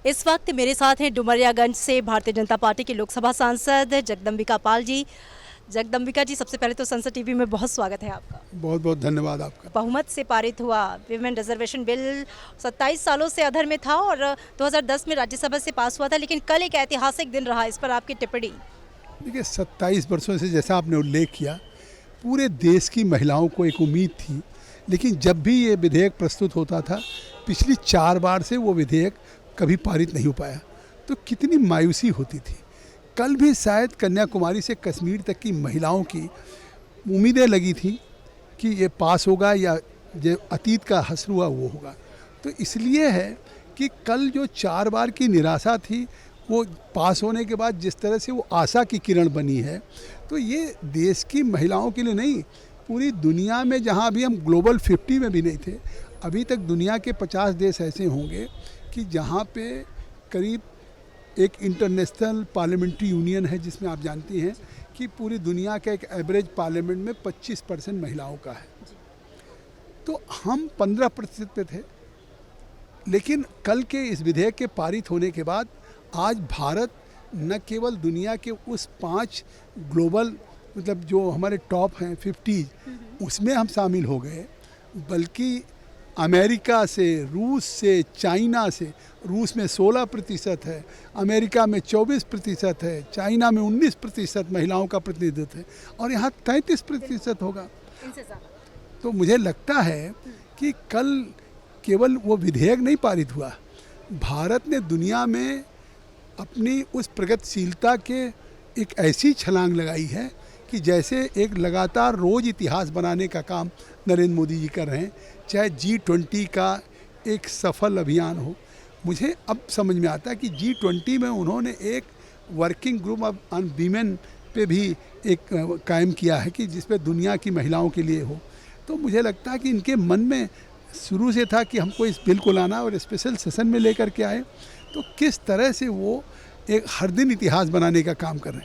इस वक्त मेरे साथ हैं डुमरियागंज से भारतीय जनता पार्टी के लोकसभा सांसद जगदम्बिका पाल जी। जगदम्बिका जी, सबसे पहले तो संसद टीवी में बहुत स्वागत है आपका। बहुत बहुत धन्यवाद आपका। बहुमत से पारित हुआ विमेन रिजर्वेशन बिल 27 सालों से अधर में था और 2010 में राज्यसभा से पास हुआ था, लेकिन कल एक ऐतिहासिक दिन रहा। इस पर आपकी टिप्पणी? देखिए, 27 वर्षों से जैसा आपने उल्लेख किया, पूरे देश की महिलाओं को एक उम्मीद थी, लेकिन जब भी ये विधेयक प्रस्तुत होता था, पिछली 4 बार से वो विधेयक कभी पारित नहीं हो पाया। तो कितनी मायूसी होती थी। कल भी शायद कन्याकुमारी से कश्मीर तक की महिलाओं की उम्मीदें लगी थी कि ये पास होगा या जो अतीत का हश्र हुआ वो होगा। तो इसलिए है कि कल जो 4 बार की निराशा थी, वो पास होने के बाद जिस तरह से वो आशा की किरण बनी है, तो ये देश की महिलाओं के लिए नहीं, पूरी दुनिया में, जहाँ अभी हम ग्लोबल 50 में भी नहीं थे, अभी तक दुनिया के 50 देश ऐसे होंगे कि जहाँ पे करीब एक इंटरनेशनल पार्लियामेंट्री यूनियन है, जिसमें आप जानती हैं कि पूरी दुनिया का एक एवरेज पार्लियामेंट में 25% महिलाओं का है। तो हम 15% पे थे, लेकिन कल के इस विधेयक के पारित होने के बाद आज भारत न केवल दुनिया के उस 5 ग्लोबल, मतलब जो हमारे टॉप हैं 50, उसमें हम शामिल हो गए, बल्कि अमेरिका से, रूस से, चाइना से, रूस में 16% है, अमेरिका में 24% है, चाइना में 19% महिलाओं का प्रतिनिधित्व है, और यहाँ 33% होगा। तो मुझे लगता है कि कल केवल वो विधेयक नहीं पारित हुआ, भारत ने दुनिया में अपनी उस प्रगतिशीलता के एक ऐसी छलांग लगाई है कि जैसे एक लगातार रोज़ इतिहास बनाने का काम नरेंद्र मोदी जी कर रहे हैं। चाहे G20 का एक सफल अभियान हो, मुझे अब समझ में आता है कि G20 में उन्होंने एक वर्किंग ग्रुप ऑन वीमेन पे भी एक कायम किया है कि जिस पे दुनिया की महिलाओं के लिए हो। तो मुझे लगता है कि इनके मन में शुरू से था कि हमको इस बिल को लाना, और स्पेशल सेशन में लेकर के आए। तो किस तरह से वो एक हर दिन इतिहास बनाने का काम कर रहे हैं।